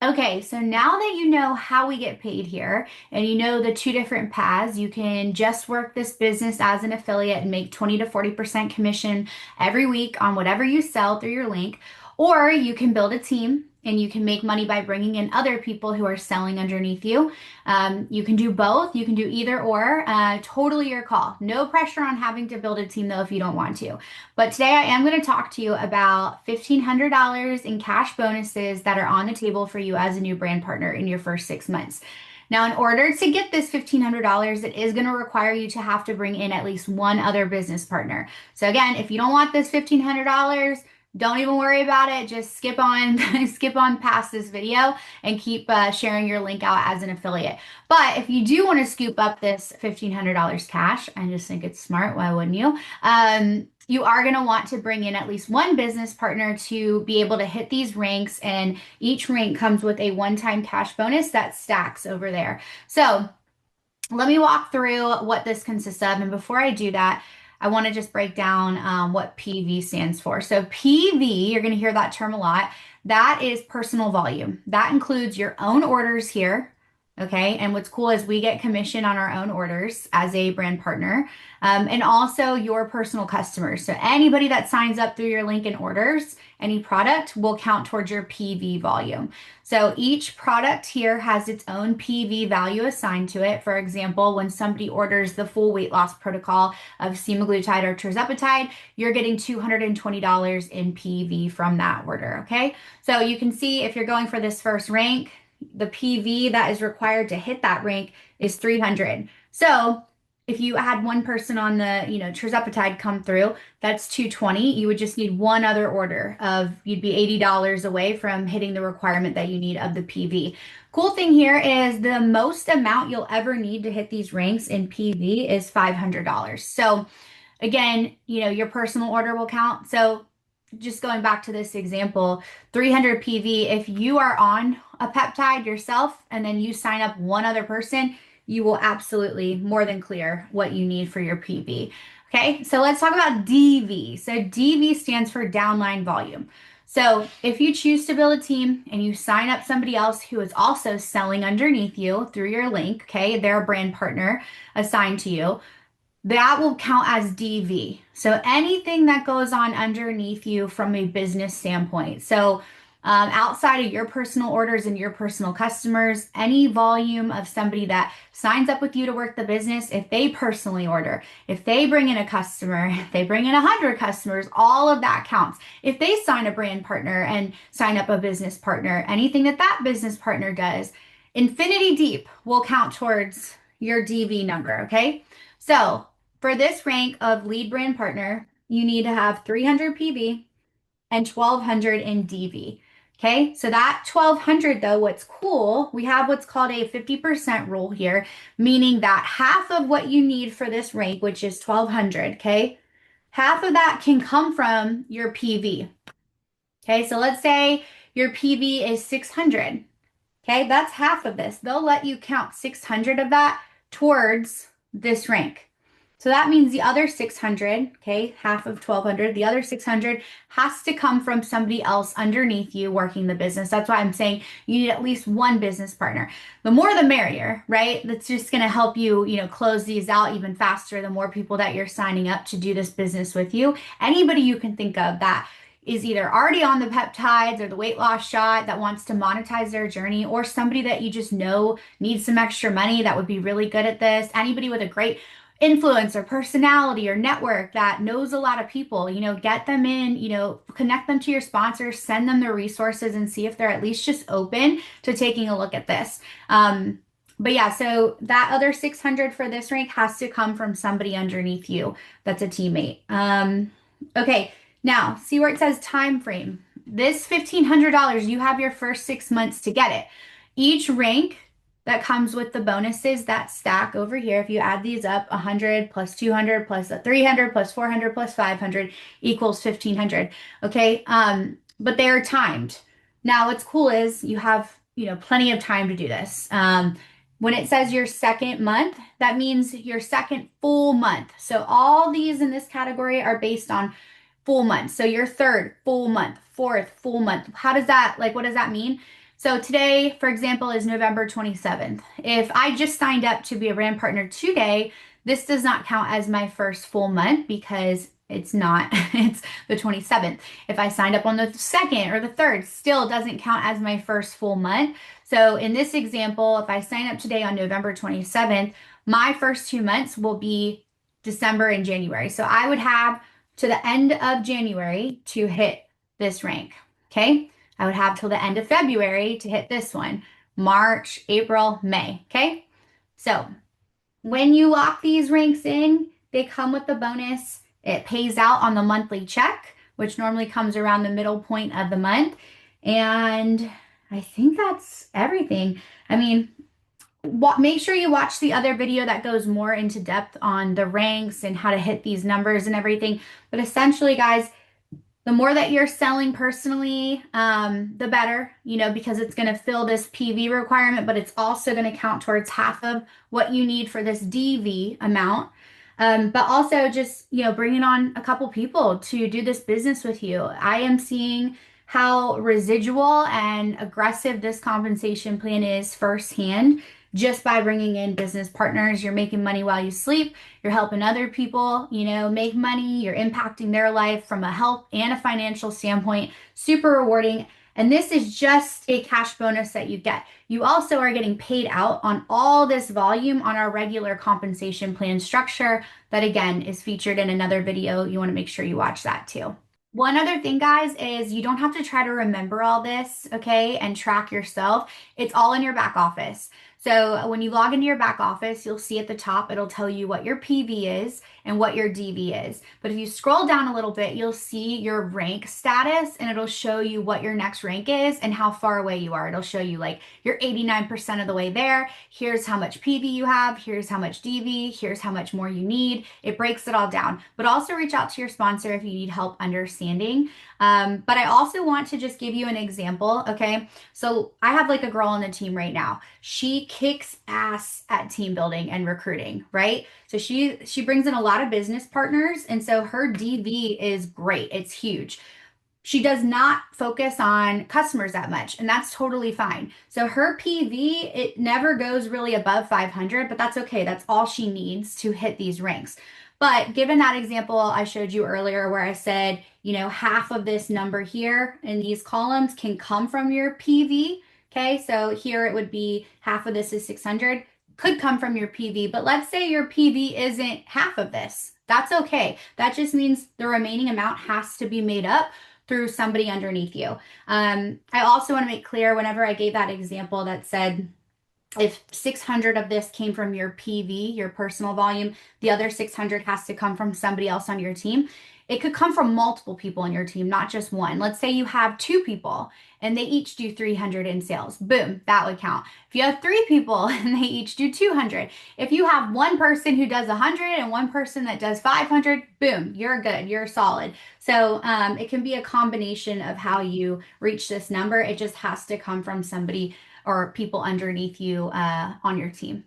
Okay, so now that you know how we get paid here and you know the two different paths, you can just work this business as an affiliate and make 20 to 40% commission every week on whatever you sell through your link, or you can build a team and you can make money by bringing in other people who are selling underneath you. You can do both. You can do either or. Totally your call. No pressure on having to build a team though if you don't want to. But today I am going to talk to you about $1,500 in cash bonuses that are on the table for you as a new brand partner in your first 6 months. Now, in order to get this $1,500, it is going to require you to have to bring in at least one other business partner. So again, if you don't want this $1,500, don't even worry about it. Just skip on skip on past this video and keep sharing your link out as an affiliate. But if you do want to scoop up this $1,500 cash, I just think it's smart. Why wouldn't you? You are going to want to bring in at least one business partner to be able to hit these ranks, and each rank comes with a one-time cash bonus that stacks over there. So let me walk through what this consists of. And before I do that, I want to just break down what PV stands for. So PV, you're going to hear that term a lot. That is personal volume. That includes your own orders here. Okay. And what's cool is we get commission on our own orders as a brand partner, and also your personal customers. So anybody that signs up through your link and orders any product will count towards your PV volume. So each product here has its own PV value assigned to it. For example, when somebody orders the full weight loss protocol of semaglutide or tirzepatide, you're getting $220 in PV from that order. Okay. So you can see if you're going for this first rank, the PV that is required to hit that rank is 300. So if you had one person on the, tirzepatide come through, that's 220. You would just need one other order of, you'd be $80 away from hitting the requirement that you need of the PV. Cool thing here is the most amount you'll ever need to hit these ranks in PV is $500. So again, your personal order will count. So just going back to this example, 300 PV, if you are on a peptide yourself and then you sign up one other person, you will absolutely more than clear what you need for your PV. Okay, so let's talk about DV. So DV stands for downline volume. So if you choose to build a team and you sign up somebody else who is also selling underneath you through your link, okay, they're a brand partner assigned to you, that will count as DV. So anything that goes on underneath you from a business standpoint. So outside of your personal orders and your personal customers, any volume of somebody that signs up with you to work the business, if they personally order, if they bring in a customer, if they bring in 100 customers, all of that counts. If they sign a brand partner and sign up a business partner, anything that that business partner does, infinity deep will count towards your DV number, okay? So for this rank of lead brand partner, you need to have 300 PV and 1200 in DV. Okay, so that 1200 though, what's cool, we have what's called a 50% rule here, meaning that half of what you need for this rank, which is 1200, okay, half of that can come from your PV. Okay, so let's say your PV is 600. Okay, that's half of this. They'll let you count 600 of that towards this rank. So that means the other 600, okay, half of 1200, the other 600 has to come from somebody else underneath you working the business. That's why I'm saying you need at least one business partner. The more the merrier, right? That's just going to help you, close these out even faster. The more people that you're signing up to do this business with you, anybody you can think of that is either already on the peptides or the weight loss shot that wants to monetize their journey, or somebody that you just know needs some extra money that would be really good at this. Anybody with a great influence or personality or network that knows a lot of people, get them in, connect them to your sponsors, send them the resources and see if they're at least just open to taking a look at this. But yeah, so that other 600 for this rank has to come from somebody underneath you that's a teammate. Okay, now see where it says time frame. This $1,500, you have your first 6 months to get it. Each rank that comes with the bonuses that stack over here, if you add these up, 100 plus 200 plus 300 plus 400 plus 500 equals 1,500. Okay, but they are timed. Now, what's cool is you have, plenty of time to do this. When it says your second month, that means your second full month. So all these in this category are based on full months. So your third full month, fourth full month. What does that mean? So today, for example, is November 27th. If I just signed up to be a brand partner today, this does not count as my first full month because it's not, it's the 27th. If I signed up on the second or the third, still doesn't count as my first full month. So in this example, if I sign up today on November 27th, my first 2 months will be December and January. So I would have to the end of January to hit this rank. Okay. I would have till the end of February to hit this one. March, April, May. Okay. So when you lock these ranks in, they come with the bonus. It pays out on the monthly check, which normally comes around the middle point of the month. And I think that's everything. I mean, make sure you watch the other video that goes more into depth on the ranks and how to hit these numbers and everything. But essentially, guys, the more that you're selling personally, the better, because it's going to fill this PV requirement, but it's also going to count towards half of what you need for this DV amount. But also just, bringing on a couple people to do this business with you. I am seeing how residual and aggressive this compensation plan is firsthand just by bringing in business partners. You're making money while you sleep. You're helping other people, make money. You're impacting their life from a health and a financial standpoint. Super rewarding. And this is just a cash bonus that you get. You also are getting paid out on all this volume on our regular compensation plan structure that, again, is featured in another video. You want to make sure you watch that too. One other thing, guys, is you don't have to try to remember all this, okay, and track yourself. It's all in your back office. So when you log into your back office, you'll see at the top, it'll tell you what your PV is and what your DV is. But if you scroll down a little bit, you'll see your rank status and it'll show you what your next rank is and how far away you are. It'll show you like you're 89% of the way there. Here's how much PV you have. Here's how much DV. Here's how much more you need. It breaks it all down. But also reach out to your sponsor if you need help understanding. But I also want to just give you an example, okay? So I have like a girl on the team right now. She kicks ass at team building and recruiting, right? So she brings in a lot of business partners, and so her DV is great. It's huge. She does not focus on customers that much, and that's totally fine. So her PV, it never goes really above 500, but that's okay. That's all she needs to hit these ranks. But given that example I showed you earlier where I said, half of this number here in these columns can come from your PV. Okay, so here it would be half of this is 600, could come from your PV, but let's say your PV isn't half of this. That's okay. That just means the remaining amount has to be made up through somebody underneath you. I also want to make clear whenever I gave that example that said, if 600 of this came from your PV, your personal volume, the other 600 has to come from somebody else on your team. It could come from multiple people on your team, not just one. Let's say you have 2 people and they each do 300 in sales. Boom, that would count. If you have 3 people and they each do 200, if you have one person who does 100 and one person that does 500, boom, you're good, you're solid. So it can be a combination of how you reach this number. It just has to come from somebody or people underneath you on your team.